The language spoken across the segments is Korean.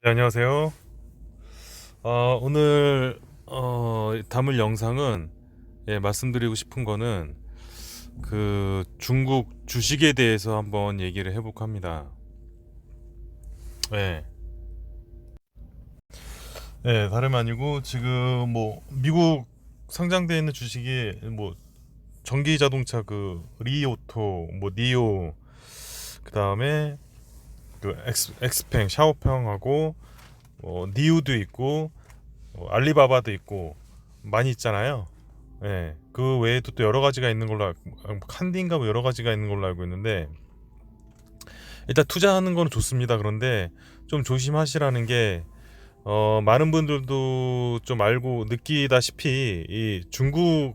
네, 안녕하세요. 오늘 담을 영상은 말씀드리고 싶은 거는 그 중국 주식에 대해서 한번 얘기를 해볼까 합니다. 네, 다름 아니고 지금 뭐 미국 상장되어 있는 주식이 뭐 전기 자동차 그 리오토, 뭐 니오, 그 다음에 그 엑스팽, 샤오평하고 니우도 있고 알리바바도 있고 많이 있잖아요. 그 외에도 또 여러 가지가 있는 걸로 칸디인가 뭐 여러 가지가 있는 걸로 알고 있는데 일단 투자하는 거는 좋습니다. 그런데 좀 조심하시라는 게 많은 분들도 좀 알고 느끼다시피 이 중국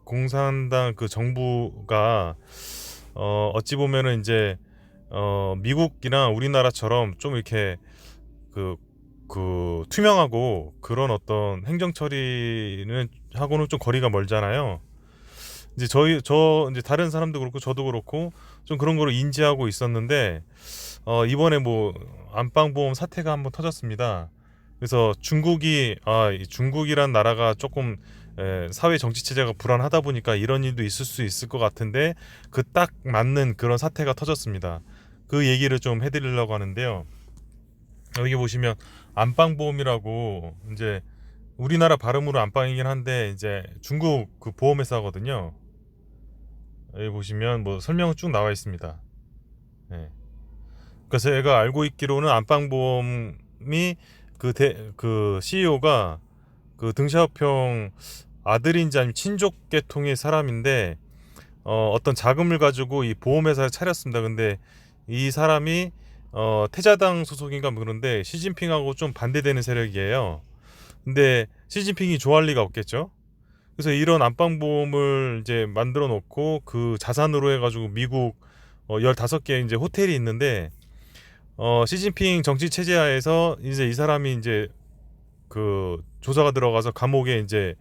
공산당 그 정부가 어찌 보면은 이제 미국이나 우리나라처럼 좀 이렇게 그, 그 투명하고 그런 어떤 행정 처리는 하고는 좀 거리가 멀잖아요. 이제 저 이제 다른 사람도 그렇고 저도 그렇고 좀 그런 거를 인지하고 있었는데 이번에 뭐 안방보험 사태가 한번 터졌습니다. 그래서 이 중국이란 나라가 조금 사회 정치 체제가 불안하다 보니까 이런 일도 있을 수 있을 것 같은데 그 딱 맞는 그런 사태가 터졌습니다. 그 얘기를 좀 해드리려고 하는데요. 여기 보시면 안방보험이라고 이제 우리나라 발음으로 안방이긴 한데 이제 중국 그 보험회사거든요. 여기 보시면 뭐 설명은 쭉 나와 있습니다. 예. 그래서 제가 알고 있기로는 안방보험이 그 CEO가 그 등샤오평 아들인지 아니면 친족 계통의 사람인데 어떤 자금을 가지고 이 보험회사를 차렸습니다. 근데 이 사람이 태자당 소속인가 뭐 그런데 시진핑하고 좀 반대되는 세력이에요. 근데 시진핑이 좋아할 리가 없겠죠. 그래서 이런 안방보험을 이제 만들어 놓고 그 자산으로 해가지고 미국 15개 이제 호텔이 있는데 시진핑 정치 체제 하에서 이제 이 사람이 이제 그 조사가 들어가서 감옥에 이제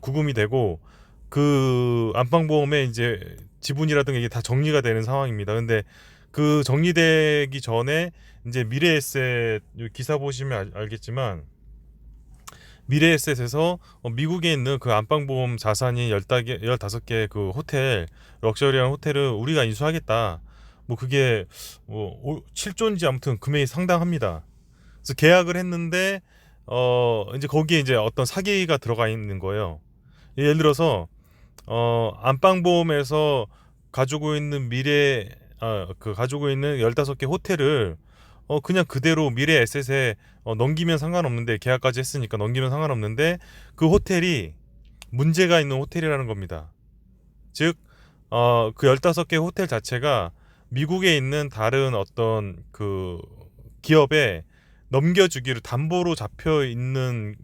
구금이 되고 그 안방보험에 이제 지분이라든가 이게 다 정리가 되는 상황입니다. 근데 그 정리되기 전에 이제 미래에셋 기사 보시면 알겠지만 미래에셋에서 미국에 있는 그 안방보험 자산이 15개 그 호텔 럭셔리한 호텔을 우리가 인수하겠다. 뭐 그게 뭐 7조인지 아무튼 금액이 상당합니다. 그래서 계약을 했는데 이제 거기에 이제 어떤 사기가 들어가 있는 거예요. 예를 들어서 안방보험에서 가지고 있는 그 가지고 있는 15개 호텔을 그냥 그대로 미래 에셋에 넘기면 상관없는데 계약까지 했으니까 넘기면 상관없는데 그 호텔이 문제가 있는 호텔이라는 겁니다. 즉, 그 15개 호텔 자체가 미국에 있는 다른 어떤 그 기업에 넘겨주기를 담보로 잡혀 있는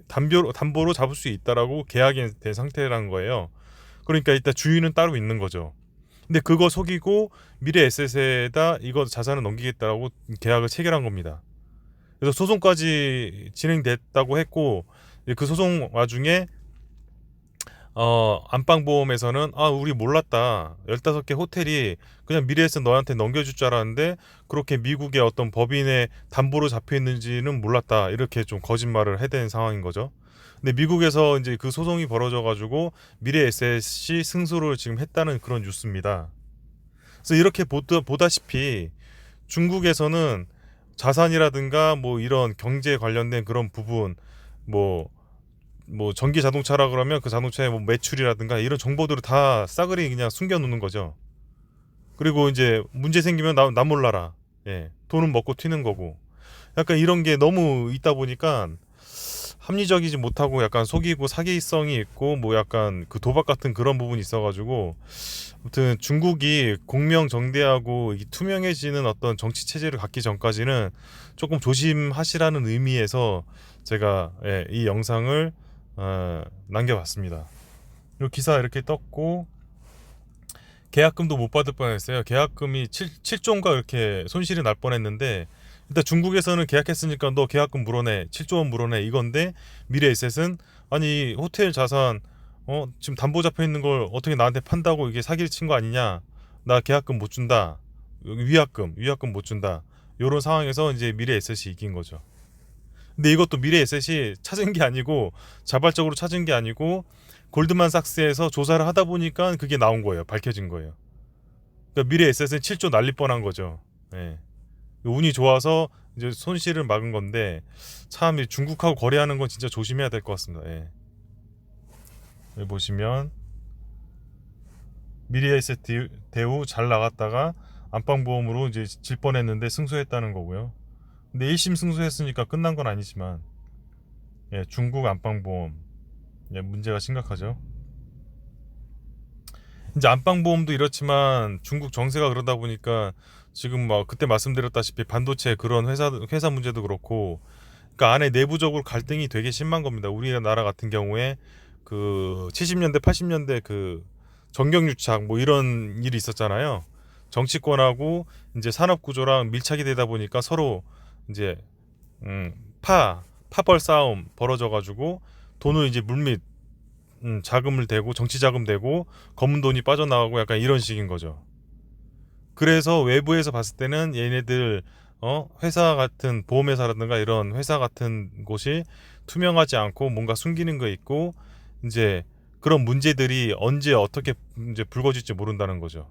담보로 잡을 수 있다라고 계약이 된 상태라는 거예요. 그러니까 일단 주인은 따로 있는 거죠. 근데 그거 속이고 미래 에셋에다 이거 자산을 넘기겠다라고 계약을 체결한 겁니다. 그래서 소송까지 진행됐다고 했고 그 소송 와중에 안방보험에서는 우리 몰랐다. 15개 호텔이 그냥 미래에셋 너한테 넘겨줄 줄 알았는데 그렇게 미국의 어떤 법인의 담보로 잡혀 있는지는 몰랐다. 이렇게 좀 거짓말을 해댄 상황인 거죠. 근데 미국에서 이제 그 소송이 벌어져 가지고 미래에셋이 승소를 지금 했다는 그런 뉴스입니다. 그래서 이렇게 보다시피 중국에서는 자산이라든가 뭐 이런 경제 관련된 그런 부분 뭐 전기 자동차라 그러면 그 자동차의 뭐 매출이라든가 이런 정보들을 다 싸그리 그냥 숨겨 놓는 거죠. 그리고 이제 문제 생기면 나 몰라라. 돈은 먹고 튀는 거고. 약간 이런 게 너무 있다 보니까 합리적이지 못하고 약간 속이고 사기성이 있고 뭐 약간 그 도박 같은 그런 부분이 있어가지고 아무튼 중국이 공명정대하고 투명해지는 어떤 정치 체제를 갖기 전까지는 조금 조심하시라는 의미에서 제가 이 영상을 남겨봤습니다. 그리고 기사 이렇게 떴고 계약금도 못 받을 뻔했어요. 계약금이 7조인가 이렇게 손실이 날 뻔했는데 일단 중국에서는 계약했으니까 너 계약금 물어내 7조 원 물어내 이건데 미래에셋은 아니 호텔 자산 지금 담보 잡혀 있는 걸 어떻게 나한테 판다고 이게 사기를 친 거 아니냐 나 계약금 못 준다 위약금 못 준다 요런 상황에서 이제 미래에셋이 이긴 거죠. 근데 이것도 미래에셋이 찾은 게 아니고 자발적으로 찾은 게 아니고 골드만삭스에서 조사를 하다 보니까 그게 나온 거예요. 밝혀진 거예요. 그러니까 미래에셋은 7조 날릴 뻔한 거죠. 예. 운이 좋아서 이제 손실을 막은 건데 참 중국하고 거래하는 건 진짜 조심해야 될 것 같습니다. 예. 여기 보시면 미래에셋 대우 잘 나갔다가 안방보험으로 이제 질 뻔했는데 승소했다는 거고요. 근데 1심 승소했으니까 끝난 건 아니지만 예, 중국 안방보험 예, 문제가 심각하죠. 이제 안방보험도 이렇지만 중국 정세가 그러다 보니까 지금 막 그때 말씀드렸다시피 반도체 그런 회사 문제도 그렇고 그러니까 안에 내부적으로 갈등이 되게 심한 겁니다. 우리나라 같은 경우에 그 70년대 80년대 그 정경유착 뭐 이런 일이 있었잖아요. 정치권하고 이제 산업 구조랑 밀착이 되다 보니까 서로 이제 음, 파벌 싸움 벌어져 가지고 돈을 이제 물밑 자금을 대고 정치 자금 대고 검은 돈이 빠져나가고 약간 이런 식인 거죠. 그래서 외부에서 봤을 때는 얘네들 회사 같은 보험회사라든가 이런 회사 같은 곳이 투명하지 않고 뭔가 숨기는 거 있고 이제 그런 문제들이 언제 어떻게 이제 불거질지 모른다는 거죠.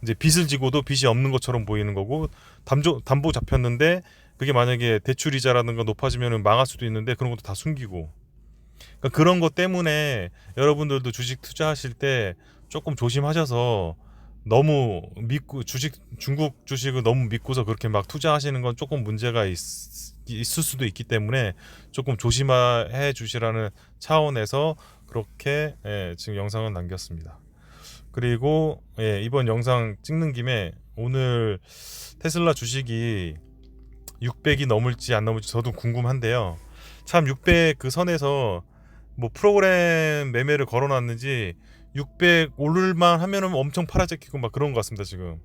이제 빚을 지고도 빚이 없는 것처럼 보이는 거고 담보 잡혔는데 그게 만약에 대출 이자라든가 높아지면 망할 수도 있는데 그런 것도 다 숨기고 그러니까 그런 것 때문에 여러분들도 주식 투자하실 때 조금 조심하셔서 너무 믿고 중국 주식을 너무 믿고서 그렇게 막 투자하시는 건 조금 문제가 있을 수도 있기 때문에 조금 조심해 주시라는 차원에서 그렇게 예, 지금 영상을 남겼습니다. 그리고 예, 이번 영상 찍는 김에 오늘 테슬라 주식이 600이 넘을지 안 넘을지 저도 궁금한데요. 참 600 그 선에서 뭐 프로그램 매매를 걸어놨는지 600 오를만 하면은 엄청 팔아제끼고 막 그런 것 같습니다. 지금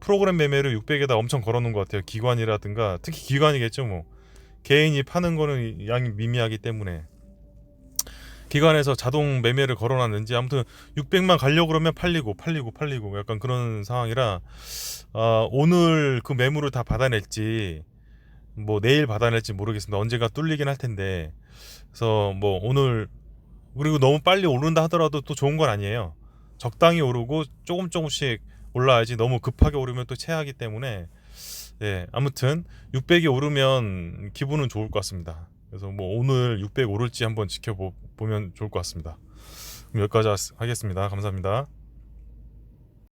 프로그램 매매를 600에다 엄청 걸어놓은 것 같아요. 기관이라든가 특히 기관이겠죠. 뭐 개인이 파는 거는 양이 미미하기 때문에 기관에서 자동 매매를 걸어놨는지 아무튼 600만 가려고 그러면 팔리고 약간 그런 상황이라 오늘 그 매물을 다 받아낼지 뭐 내일 받아낼지 모르겠습니다. 언제가 뚫리긴 할 텐데 그래서 뭐 오늘 그리고 너무 빨리 오른다 하더라도 또 좋은 건 아니에요. 적당히 오르고 조금씩 올라야지 너무 급하게 오르면 또 체하기 때문에 예, 아무튼 600이 오르면 기분은 좋을 것 같습니다. 그래서 뭐 오늘 600 오를지 한번 지켜보면 좋을 것 같습니다. 그럼 여기까지 하겠습니다. 감사합니다.